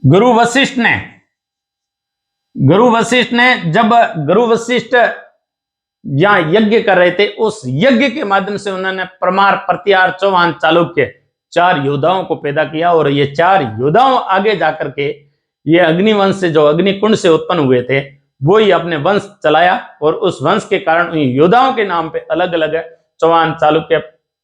गुरु वशिष्ठ ने जब गुरु वशिष्ठ यहां यज्ञ कर रहे थे, उस यज्ञ के माध्यम से उन्होंने परमार, प्रत्यार, चौहान, चालुक्य 4 योद्धाओं को पैदा किया और ये 4 योद्धाओं आगे जाकर के ये अग्निवंश से, जो अग्निकुंड से उत्पन्न हुए थे, वो ही अपने वंश चलाया और उस वंश के कारण योद्धाओं के नाम पे अलग अलग चौहान, चालुक्य,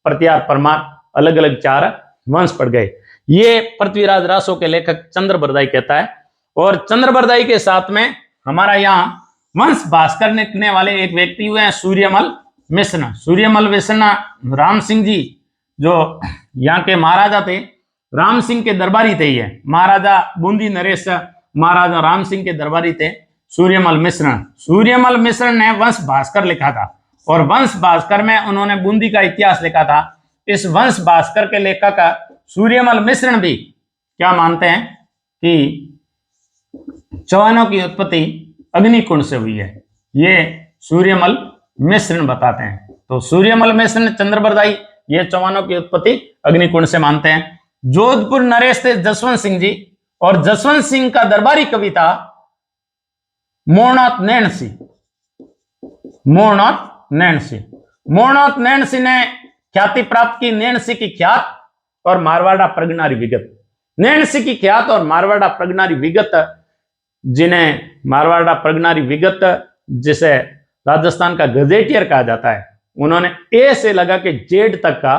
प्रत्यार, परमार अलग अलग 4 वंश पड़ गए। ये पृथ्वीराज रासो के लेखक चंद्रबरदाई कहता है। और चंद्रबरदाई के साथ में हमारा यहाँ वंश भास्कर लिखने वाले एक व्यक्ति हुए हैं सूर्यमल मिश्र। राम सिंह जी जो यहाँ के महाराजा थे, राम सिंह के दरबारी थे, ये महाराजा बूंदी नरेश महाराजा राम सिंह के दरबारी थे सूर्यमल मिश्र ने वंश भास्कर लिखा था और वंश भास्कर में उन्होंने बूंदी का इतिहास लिखा था। इस वंश भास्कर के लेखक सूर्यमल मिश्र भी क्या मानते हैं कि चौहानों की उत्पत्ति अग्निकुंड से हुई है, ये सूर्यमल मिश्र बताते हैं। तो सूर्यमल मिश्र ने चंद्रबरदाई ये चौहानों की उत्पत्ति अग्निकुंड से मानते हैं। जोधपुर नरेश थे जसवंत सिंह जी और जसवंत सिंह का दरबारी कवि था मोहनाथ नैणसी ने ख्याति प्राप्त की नैणसी की ख्यात और मारवाड़ा प्रगनारी विगत। नैणसी की ख्यात और मारवाड़ा प्रगनारी विगत, जिन्हें मारवाड़ा प्रगनारी विगत जिसे राजस्थान का गजेटियर कहा जाता है, उन्होंने ए से लगा के जेड तक का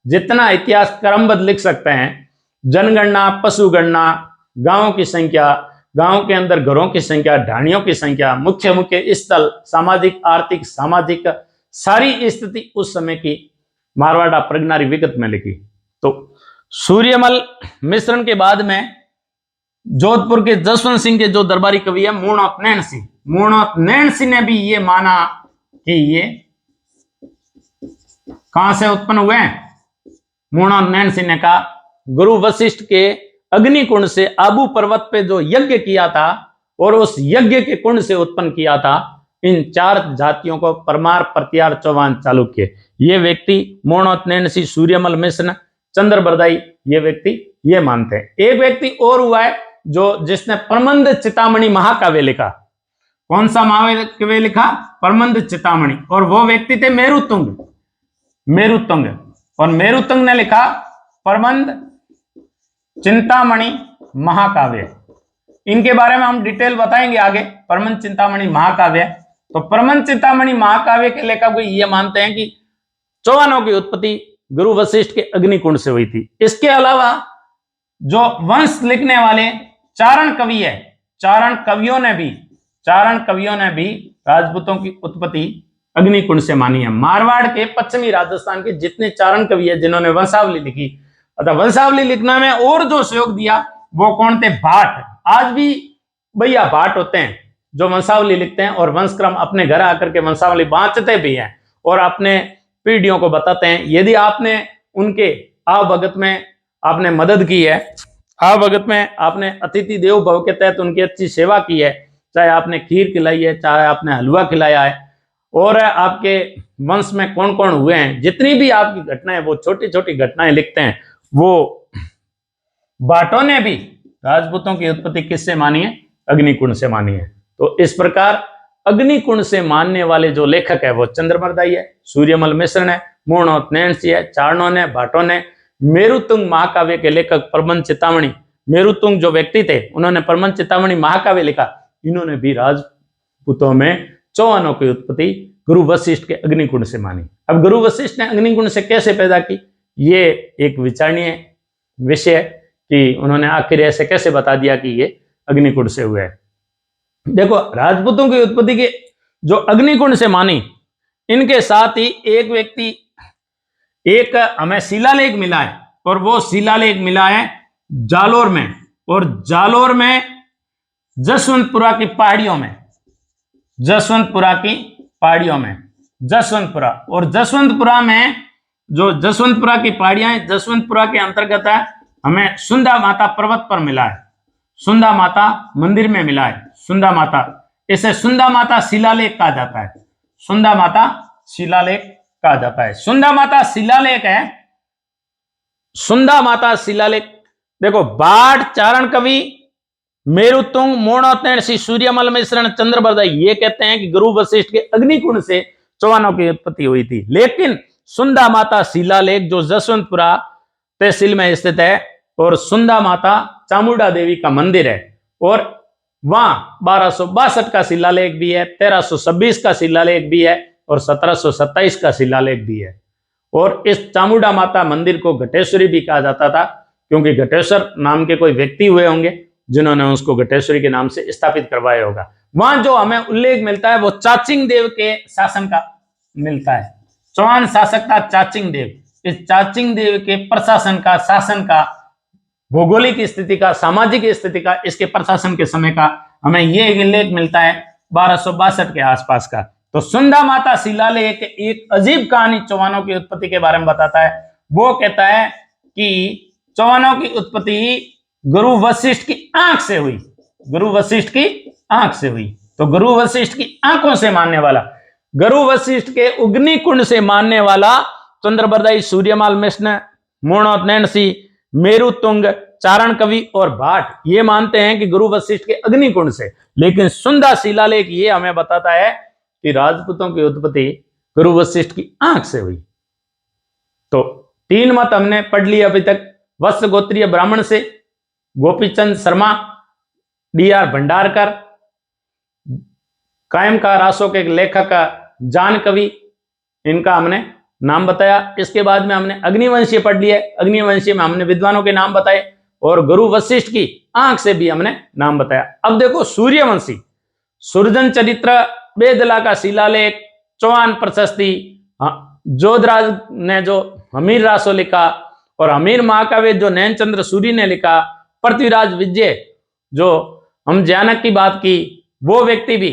जितना इतिहास क्रमबद्ध लिख सकते हैं, जनगणना, पशुगणना, गांवों की संख्या, गांव के अंदर घरों की संख्या, ढाणियों की संख्या, मुख्य स्थल, सामाजिक, आर्थिक, सामाजिक सारी स्थिति उस समय की मारवाड़ा प्रगनारी विगत में लिखी। तो सूर्यमल मिश्रण के बाद में जोधपुर के जसवंत सिंह के जो दरबारी कवि है मोहनाथ नैणसी ने भी ये माना कि ये कहां से उत्पन्न हुए हैं। मोहनाथ नैणसी ने कहा गुरु वशिष्ठ के अग्निकुंड से आबू पर्वत पे जो यज्ञ किया था और उस यज्ञ के कुंड से उत्पन्न किया था इन 4 जातियों को परमार, प्रत्यार, चौहान, चालुक्य। ये व्यक्ति मोहनाथ नैणसी, सूर्यमल मिश्र, चंद्रबरदाई ये व्यक्ति ये मानते हैं। एक व्यक्ति और हुआ है जो जिसने प्रबंध चिंतामणि महाकाव्य लिखा। कौन सा महाकाव्य लिखा? प्रबंध चिंतामणि। और वो व्यक्ति थे मेरुतुंग और मेरुतुंग ने लिखा प्रबंध चिंतामणि महाकाव्य। इनके बारे में हम डिटेल बताएंगे आगे। प्रबंध चिंतामणि महाकाव्य, तो प्रबंध चिंतामणि महाकाव्य के लेखक को ये मानते हैं कि चौहानों की उत्पत्ति गुरु वशिष्ठ के अग्निकुंड से हुई थी। इसके अलावा जो वंश लिखने वाले चारण कवि है, चारण कवियों ने भी राजपूतों की उत्पत्ति अग्निकुंड से मानी है। मारवाड़ के, पश्चिमी राजस्थान के जितने चारण कवि है जिन्होंने वंशावली लिखी, अतः वंशावली लिखने में और जो सहयोग दिया वो कौन थे? भाट। आज भी भैया भाट होते हैं जो वंशावली लिखते हैं और वंशक्रम अपने घर आकर के वंशावली बांटते भी हैं और अपने पीढ़ियों को बताते हैं। यदि आपने उनके आवभगत में आपने मदद की है, आवभगत में आपने अतिथि देवो भव के तहत उनकी अच्छी सेवा की है, चाहे आपने खीर खिलाई है, चाहे आपने हलवा खिलाया है, और आपके वंश में कौन कौन हुए हैं, जितनी भी आपकी घटनाएं, वो छोटी छोटी घटनाएं लिखते हैं वो भाटों ने भी राजपूतों की उत्पत्ति किससे मानी है? अग्निकुंड से मानी है। तो इस प्रकार अग्निकुंड से मानने वाले जो लेखक है वो चंद्रबरदाई है, सूर्यमल मिश्र ने, मूर्णोत नैणसी है, चारणों ने, भाटों ने। मेरुतुंग महाकाव्य के लेखक प्रबंध चितामणि, मेरुतुंग जो व्यक्ति थे उन्होंने प्रबंध चितामणि महाकाव्य लिखा। इन्होंने भी राजपूतों में चौहानों की उत्पत्ति गुरु वशिष्ठ के अग्निकुंड से मानी। अब गुरु वशिष्ठ ने अग्निकुंड से कैसे पैदा की, ये एक विचारणीय विषय है कि उन्होंने आखिर ऐसे कैसे बता दिया कि ये अग्निकुंड से हुए है। देखो, राजपूतों की उत्पत्ति के जो अग्निकुंड से मानी, इनके साथ ही एक व्यक्ति, एक हमें शिलालेख मिला है, और वो शिलालेख मिला है जालोर में, और जालोर में जसवंतपुरा की पहाड़ियों में, जसवंतपुरा की पहाड़ियों में, जसवंतपुरा, और जसवंतपुरा में जो जसवंतपुरा की पहाड़ियां हैं, जसवंतपुरा के अंतर्गत है, हमें सुंदा माता पर्वत पर मिला है, सुंदा माता मंदिर में मिला है, सुंदा माता। इसे सुंदा माता शिलालेख कहा जाता है, सुंदा माता शिलालेख कहा जाता है। सुंदा माता शिलालेख है, सुंदा माता शिलालेख। देखो, भाट, चारण कवि, मेरुतुंग, मूर्णोत नैणसी, सूर्यमल मिश्र, चंद्रबरदाई ये कहते हैं कि गुरु वशिष्ठ के अग्निकुंड से चौहानों की उत्पत्ति हुई थी। लेकिन सुंदा माता शिलालेख जो जसवंतपुरा तहसील में स्थित है, और सुंदा माता चामुंडा देवी का मंदिर है, और वहां 1262 का शिलालेख भी है, 1326 का शिलालेख भी है, और 1727 का शिलालेख भी है। और इस चामुंडा माता मंदिर को घटेश्वरी भी कहा जाता था, क्योंकि घटेश्वर नाम के कोई व्यक्ति हुए होंगे जिन्होंने उसको घटेश्वरी के नाम से स्थापित करवाया होगा। वहां जो हमें उल्लेख मिलता है वो चाचिंग देव के शासन का मिलता है, चौहान शासक था चाचिंग देव। इस चाचिंग देव के प्रशासन का, शासन का, भौगोलिक स्थिति का, सामाजिक स्थिति का, इसके प्रशासन के समय का हमें यह उल्लेख मिलता है 1262 के आसपास का। तो सुंदा माता शिलालेख एक अजीब कहानी चौहानों की उत्पत्ति के बारे में बताता है। वो कहता है कि चौहानों की उत्पत्ति गुरु वशिष्ठ की आंख से हुई, गुरु वशिष्ठ की आंख से हुई। तो गुरु वशिष्ठ की आंखों से मानने वाला, गुरु वशिष्ठ के अग्निकुंड से मानने वाला चंद्रबरदाई, सूर्यमल मिश्र, मूर्णोत नैणसी, मेरुतुंग, चारण कवि और भाट ये मानते हैं कि गुरु वशिष्ठ के अग्निकुंड से। लेकिन सुंदा शिलालेख ये हमें बताता है कि राजपूतों की उत्पत्ति गुरु वशिष्ठ की आंख से हुई। तो 3 मत हमने पढ़ लिए अभी तक। वत्स गोत्रीय ब्राह्मण से गोपीचंद शर्मा, डी.आर. भंडारकर, कायम का रासों के लेखक जान कवि, इनका हमने नाम बताया। इसके बाद में हमने अग्निवंशीय पढ़ लिया। अग्निवंशीय में हमने विद्वानों के नाम बताए, और गुरु वशिष्ठ की आंख से भी हमने नाम बताया। अब देखो, सूर्यवंशी, सुरजन चरित्र, बेदला का शिलालेख, चौहान प्रशस्ति, जोधराज ने जो हमीर रासो लिखा, और हमीर महाकाव्य जो नैनचंद्र सूरी ने लिखा, पृथ्वीराज विजय जो हम जानक की बात की वो व्यक्ति भी,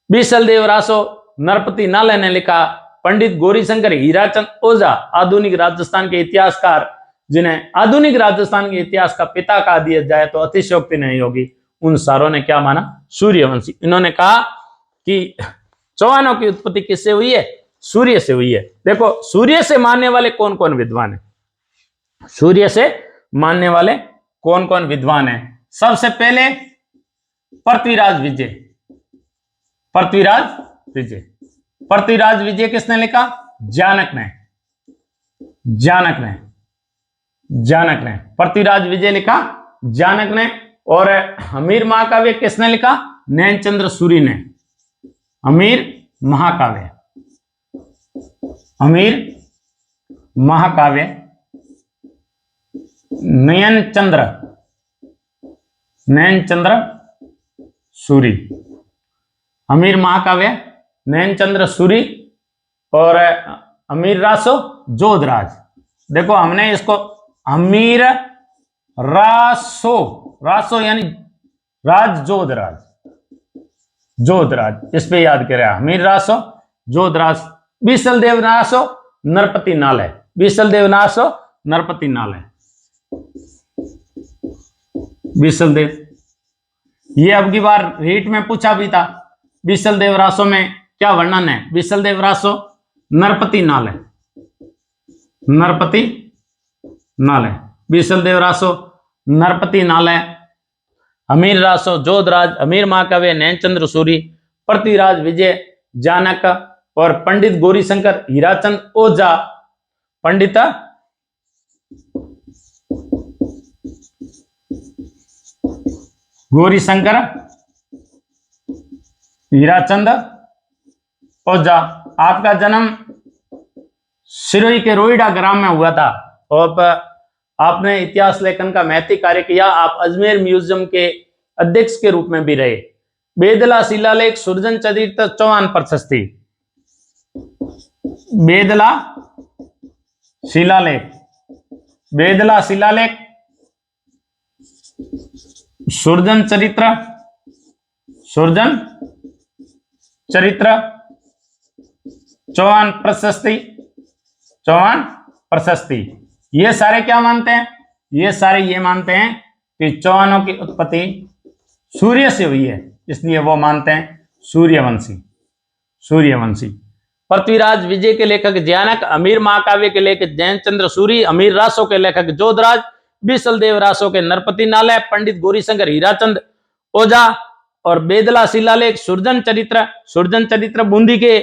बीसल देव रासो नरपति नाले ने लिखा, पंडित गौरीशंकर हीराचंद ओझा आधुनिक राजस्थान के इतिहासकार, जिन्हें आधुनिक राजस्थान के इतिहास का पिता कहा दिया जाए तो अतिशयोक्ति नहीं होगी, उन सारों ने क्या माना? सूर्यवंशी। इन्होंने कहा कि चौहानों की उत्पत्ति किससे हुई है? सूर्य से हुई है। देखो, सूर्य से मानने वाले कौन कौन विद्वान है? सूर्य से मानने वाले कौन कौन विद्वान है? सबसे पहले पृथ्वीराज विजय। पृथ्वीराज विजय, पृथ्वीराज विजय किसने लिखा? जानक ने, जानक ने, जानक ने पृथ्वीराज विजय लिखा, जानक ने। और हमीर महाकाव्य किसने लिखा? नैनचंद्र सूरी ने। हमीर महाकाव्य, हमीर महाकाव्य नयनचंद्र, नयनचंद्र सूरी, हमीर महाकाव्य नयनचंद्र सूरी। और हमीर रासो जोधराज। देखो, हमने इसको हमीर रासो, रासो यानी राज, जोधराज, जोधराज, इस पे याद करें, हमीर रासो जोधराज। बीसल देव रासो नरपति नालय, बीसल देव रासो नरपति नालय, बीसल देव। ये अब की बार रीट में पूछा भी था, बीसल देव रासो में क्या वर्णन है? बीसल देव रासो नरपति नालय, नरपति नाले, बीसलदेव रासो, नरपति नाले, हमीर रासो, जोधराज, हमीर महाकाव्य, नैनचंद्र सूरी, पृथ्वीराज विजय, जानक और पंडित गौरीशंकर हीराचंद ओझा, पंडित गौरीशंकर हीराचंद ओझा। आपका जन्म सिरोही के रोईडा ग्राम में हुआ था और आपने इतिहास लेखन का महती कार्य किया। आप अजमेर म्यूजियम के अध्यक्ष के रूप में भी रहे। बेदला शिलालेख, सुरजन चरित्र, चौहान प्रशस्ति। बेदला शिलालेख, बेदला शिलालेख, सुरजन चरित्र, सुरजन चरित्र, चौहान प्रशस्ति, चौहान प्रशस्ति। ये सारे क्या मानते हैं? ये सारे ये मानते हैं कि चौहानों की उत्पत्ति सूर्य से हुई है, इसलिए वो मानते हैं सूर्यवंशी, सूर्यवंशी। पृथ्वीराज विजय के लेखक जानक, अमीर महाकाव्य के लेखक नैनचंद्र सूरी, अमीर रासो के लेखक जोधराज, बीसलदेव रासो के नरपति नाले, पंडित गौरीशंकर हीराचंद ओझा और बेदला शिलालेख, सुरजन चरित्र, सुरजन चरित्र बूंदी के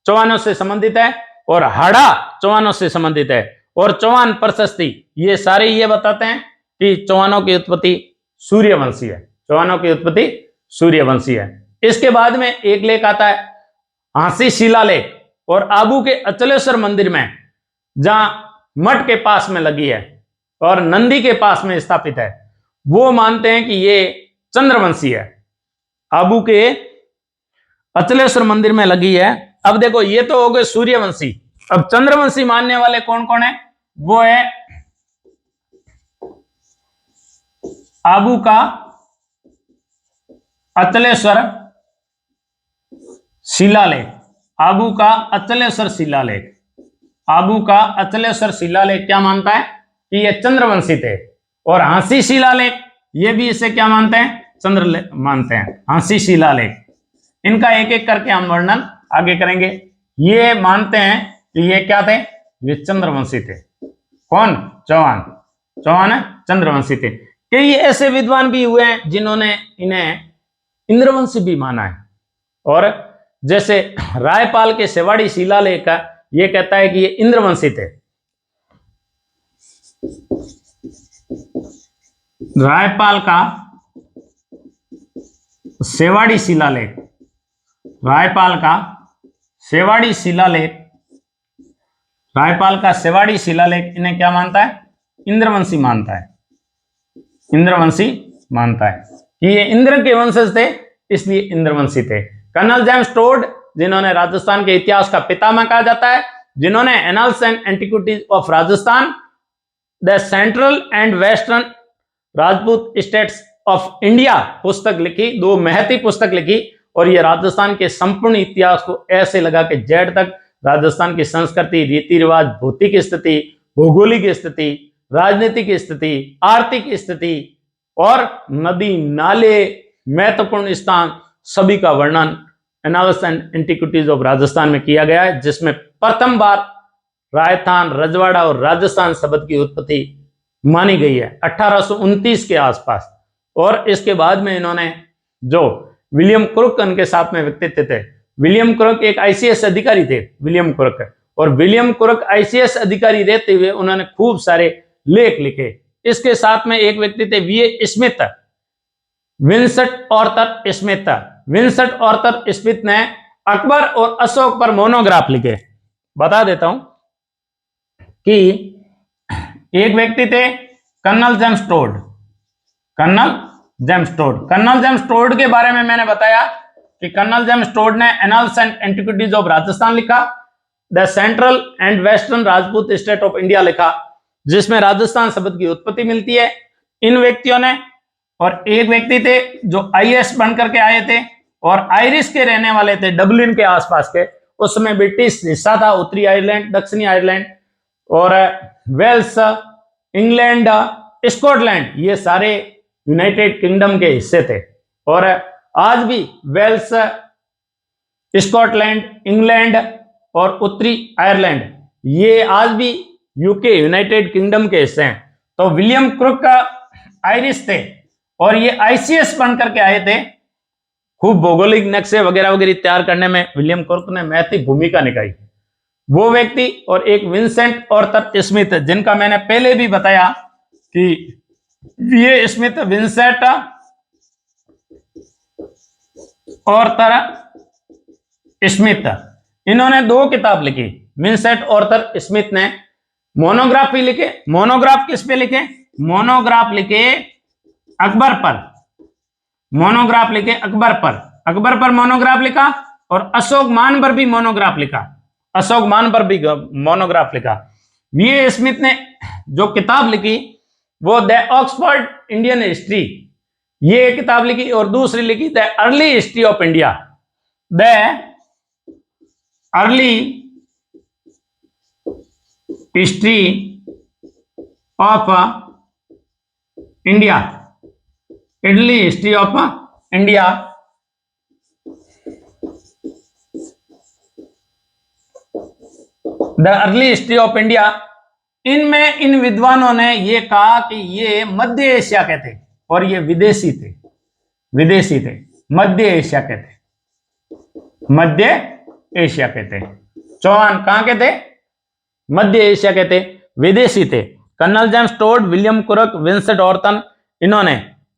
चौहानों से संबंधित है और हाड़ा चौहानों से संबंधित है। और चौहान प्रशस्ति, ये सारे ये बताते हैं कि चौहानों की उत्पत्ति सूर्यवंशी है, चौहानों की उत्पत्ति सूर्यवंशी है। इसके बाद में एक लेख आता है हांसी शिलालेख, और आबू के अचलेश्वर मंदिर में, जहां मठ के पास में लगी है और नंदी के पास में स्थापित है, वो मानते हैं कि ये चंद्रवंशी है। आबू के अचलेश्वर मंदिर में लगी है। अब देखो, ये तो हो गए सूर्यवंशी। अब चंद्रवंशी मानने वाले कौन कौन है? वो है आबू का अचलेश्वर शिलालेख, आबू का अचलेश्वर शिलालेख, आबू का अचलेश्वर शिलालेख क्या मानता है कि ये चंद्रवंशी थे। और हांसी शिलालेख, ये भी इसे क्या मानते हैं? चंद्र मानते हैं, हांसी शिलालेख। इनका एक एक करके हम वर्णन आगे करेंगे। ये मानते हैं कि ये क्या थे? ये चंद्रवंशी थे। कौन? चौहान, चौहान चंद्रवंशी थे। कई ऐसे विद्वान भी हुए हैं जिन्होंने इन्हें इंद्रवंशी भी माना है। और जैसे रायपाल के सेवाड़ी शिलालेख का ये कहता है कि ये इंद्रवंशी थे। रायपाल का सेवाड़ी शिलालेख, रायपाल का सेवाड़ी शिलालेख, रायपाल का सेवाड़ी शिलालेख इन्हें क्या मानता है? इंद्रवंशी मानता है, इंद्रवंशी मानता है कि ये इंद्र के वंशज थे, इसलिए इंद्रवंशी थे। कर्नल जेम्स टोड, जिन्होंने राजस्थान के इतिहास का पितामह कहा जाता है, जिन्होंने annals and antiquities of Rajasthan, the central and western Rajput states of India पुस्तक लिखी, दो महती पुस्तक लिखी। और ये राजस्थान के संपूर्ण इतिहास को ऐसे लगा कि जेड तक राजस्थान की संस्कृति, रीति रिवाज, भौतिक स्थिति, भौगोलिक स्थिति, राजनीतिक स्थिति, आर्थिक स्थिति और नदी नाले, महत्वपूर्ण स्थान, सभी का वर्णन analysis and antiquities of Rajasthan में किया गया है, जिसमें प्रथम बार राजस्थान, रजवाड़ा और राजस्थान शब्द की उत्पत्ति मानी गई है 1829 के आसपास। और इसके बाद में इन्होंने जो विलियम क्रुक उनके साथ में व्यक्तित्व थे, विलियम क्रुक एक आईसीएस अधिकारी थे, विलियम क्रुक। और विलियम क्रुक आईसीएस अधिकारी रहते हुए उन्होंने खूब सारे लेख लिखे। इसके साथ में एक व्यक्ति थे VA Smith, Vincent Arthur Smith. Vincent Arthur Smith ने अकबर और अशोक पर मोनोग्राफ लिखे। बता देता हूं कि एक व्यक्ति थे colonel James Tod, colonel James Tod. Colonel James Tod के बारे में मैंने बताया कि कर्नल जेम्स टोड ने annals and antiquities of Rajasthan लिखा, the central and western Rajput state of India लिखा, जिसमें राजस्थान शब्द की उत्पत्ति मिलती है इन व्यक्तियों ने। और एक व्यक्ति थे जो आईएएस बनकर के आए थे और आयरिश के रहने वाले थे, डबलिन के आसपास के। उस समय ब्रिटिश हिस्सा था, उत्तरी आयरलैंड, दक्षिणी आयरलैंड और वेल्स, इंग्लैंड, स्कॉटलैंड, ये सारे यूनाइटेड किंगडम के हिस्से थे। और आज भी वेल्स, स्कॉटलैंड, इंग्लैंड और उत्तरी आयरलैंड ये आज भी यूके यूनाइटेड किंगडम के हिस्से हैं। तो विलियम क्रुक का आयरिश थे और ये आईसीएस बन करके आए थे। खूब भौगोलिक नक्शे वगैरह वगैरह तैयार करने में विलियम क्रुक ने महत्वपूर्ण भूमिका निभाई। वो व्यक्ति और एक विंसेंट ऑर्थर स्मिथ, जिनका मैंने पहले भी बताया कि VA Smith, Vincent Arthur Smith, इन्होंने 2 किताब लिखी। विंसेंट ऑर्थर स्मिथ ने मोनोग्राफी लिखे। मोनोग्राफ किस पे लिखे? मोनोग्राफ लिखे अकबर पर। मोनोग्राफ लिखे अकबर पर। अकबर पर मोनोग्राफ लिखा और अशोक मान पर भी मोनोग्राफ लिखा। अशोक मान पर भी मोनोग्राफ लिखा। वीए स्मिथ ने जो किताब लिखी वो द ऑक्सफोर्ड इंडियन हिस्ट्री, ये किताब लिखी, और दूसरी लिखी the early history of India. The early history of India, early history of India. The early history of India, इनमें इन विद्वानों ने ये कहा कि ये मध्य एशिया के थे और ये विदेशी थे। विदेशी थे, मध्य एशिया के थे, मध्य एशिया के थे। चौहान कहां के थे? मध्य एशिया के थे, विदेशी थे। Colonel James Tod, William Crooke, Vincent Arthur,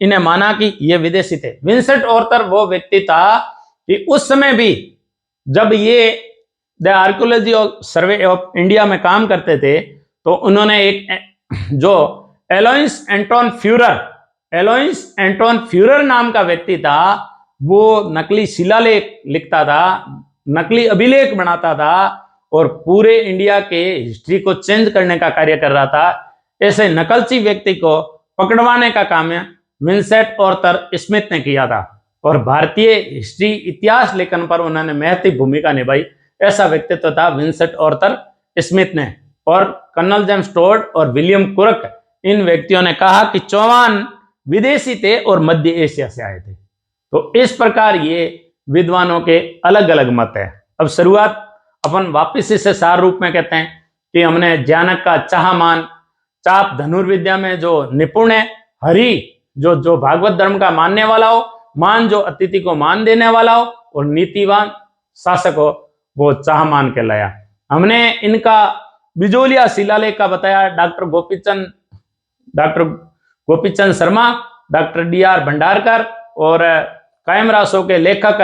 इन्हें माना कि ये विदेशी थे। विंसेंट ऑर्थर वो व्यक्ति था कि उस समय भी जब ये the archaeology of survey of India में काम करते थे तो उन्होंने एक जो एलोइंस एंटोन फ्यूरर नाम का व्यक्ति था, वो नकली शिलालेख लिखता था, नकली अभिलेख बनाता था और पूरे इंडिया के हिस्ट्री को चेंज करने का कार्य कर रहा था। ऐसे नकलची व्यक्ति को पकड़वाने का काम विंसेंट ऑर्थर स्मिथ ने किया था और भारतीय हिस्ट्री इतिहास लेखन पर उन्होंने महत्वपूर्ण भूमिका निभाई। ऐसा व्यक्तित्व था विंसेंट ऑर्थर स्मिथ ने। और कर्नल जेम्स टोड और विलियम क्रुक, इन व्यक्तियों ने कहा कि चौहान विदेशी थे और मध्य एशिया से आए थे। तो इस प्रकार ये विद्वानों के अलग अलग मत है। अब शुरुआत अपन वापिस इसे सार रूप में कहते हैं कि हमने ज्ञानक का चाहमान, चाप धनुर्विद्या में जो निपुण है, हरि जो भागवत धर्म का मानने वाला हो, मान जो अतिथि को मान देने वाला हो, और नीतिवान शासक हो, वो चाहमान कहलाया। हमने इनका बिजोलिया शिलालेख का बताया। Doctor Gopichand Sharma, doctor DR Bhandarkar और कायम रासो के लेखक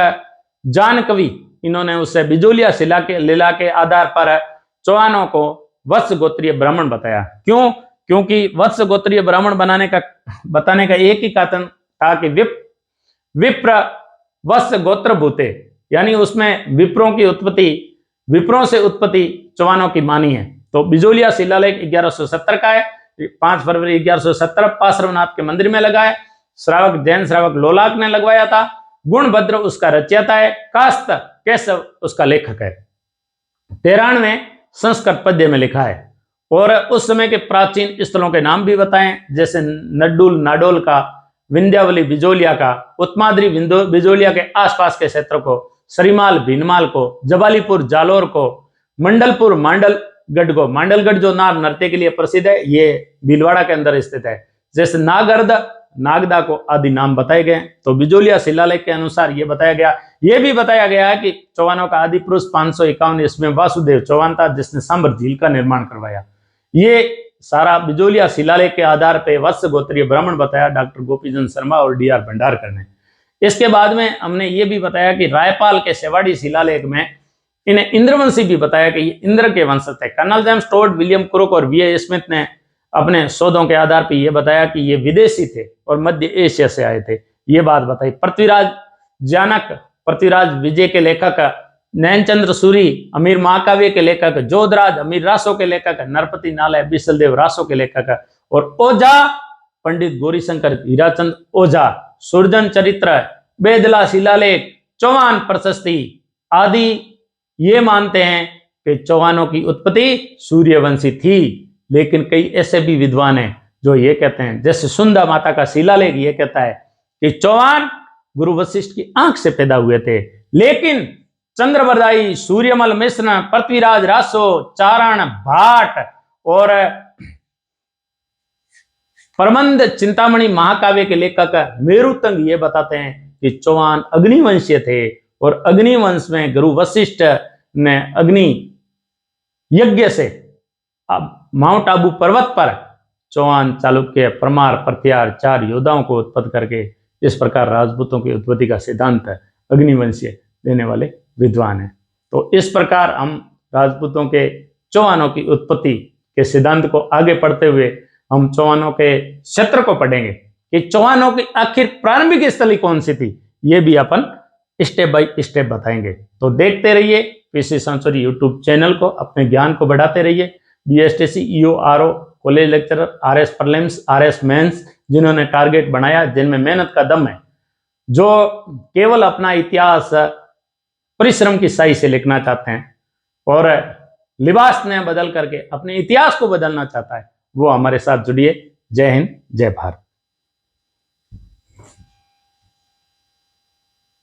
जान कवि, इन्होंने उससे बिजोलिया लीला के आधार पर चौहानों को वत्स गोत्रीय ब्राह्मण बताया। क्यों? क्योंकि वत्स गोत्रीय ब्राह्मण बताने का एक ही कारण था कि विप्र वत्स गोत्र भूते, यानी उसमें विप्रों से उत्पत्ति चौहानों की मानी है। तो बिजोलिया शिलालेख 1170 का है, 5 फरवरी 1170 पार्श्वनाथ के मंदिर में लगा है। जैन श्रावक लोलाक ने लगवाया था। गुणभद्र उसका रचयिता है, कास्त केशव उसका लेखक है। 93 संस्कृत पद्य में लिखा है। और उस समय के प्राचीन स्थलों के नाम भी बताएं, जैसे नड्डुल नाडोल का, विंध्यावली बिजोलिया का, उत्तमाद्री बिजोलिया के आसपास के क्षेत्र को, सरीमाल भीनमाल को, जबालीपुर जालोर को, मंडलपुर मांडलगढ़ को। मांडलगढ़ जो नार नृत्य के लिए प्रसिद्ध है, ये भीलवाड़ा के अंदर स्थित है। जैसे नागर्द, नागदा को आदि नाम बताए गए। तो बिजोलिया शिलालेख के अनुसार ये बताया गया। ये भी बताया गया है कि चौहानों का आदि पुरुष 551 इसमें वासुदेव चौहान था, जिसने सांबर झील का निर्माण करवाया। ये सारा बिजोलिया शिलालेख के आधार पर वत्स गोत्रीय ब्राह्मण बताया डॉक्टर गोपीचंद शर्मा और DR भंडारकर ने। इसके बाद में हमने ये भी बताया कि रायपाल के सेवाड़ी शिलालेख में इन्हें इंद्रवंशी भी बताया कि ये इंद्र के वंशज थे। Colonel James Tod, William Crooke और VA स्मिथ ने अपने शोधों के आधार पर यह बताया कि ये विदेशी थे और मध्य एशिया से आए थे। ये बात बताई। पृथ्वीराज जानक, पृथ्वीराज विजय के लेखक, नैनचंद्र सूरी अमीर महाकाव्य के लेखक, जोधराज अमीर रासो के लेखक, नरपति नालय बिसलदेव रासो के लेखक, और ओझा पंडित गौरीशंकर हीराचंद ओझा, सुरजन चरित्र, बेदला शिलालेख, चौहान प्रशस्ति आदि ये मानते हैं कि चौहानों की उत्पत्ति सूर्यवंशी थी। लेकिन कई ऐसे भी विद्वान हैं जो ये कहते हैं, जैसे सुंदा माता का शिलालेख ये कहता है कि चौहान गुरु वशिष्ठ की आंख से पैदा हुए थे। लेकिन चंद्रबरदाई, सूर्यमल मिश्र, पृथ्वीराज रासो, चारण भाट और प्रबंध चिंतामणि महाकाव्य के लेखक मेरुतंग ये बताते हैं कि चौहान अग्निवंशीय थे और अग्निवंश में गुरु वशिष्ठ ने अग्नि यज्ञ से माउंट आबू पर्वत पर चौहान, चालुक्य, परमार, प्रत्यार 4 योद्धाओं को उत्पन्न करके इस प्रकार राजपूतों की उत्पत्ति का सिद्धांत अग्निवंशीय देने वाले विद्वान हैं। तो इस प्रकार हम राजपूतों के चौहानों की उत्पत्ति के सिद्धांत को आगे पढ़ते हुए हम चौहानों के क्षेत्र को पढ़ेंगे कि चौहानों की आखिर प्रारंभिक स्थली कौन सी थी, ये भी अपन स्टेप बाय स्टेप बताएंगे। तो देखते रहिए पीसी सांसोरी यूट्यूब चैनल को, अपने ज्ञान को बढ़ाते रहिए। BSTC, EO, RO, college lecturer, RS prelims, RS mains जिन्होंने टारगेट बनाया, जिनमें मेहनत का दम है, जो केवल अपना इतिहास परिश्रम की स्याही से लिखना चाहते हैं और लिबास ने बदल करके अपने इतिहास को बदलना चाहता है, वो हमारे साथ जुड़िए। जय हिंद, जय भारत।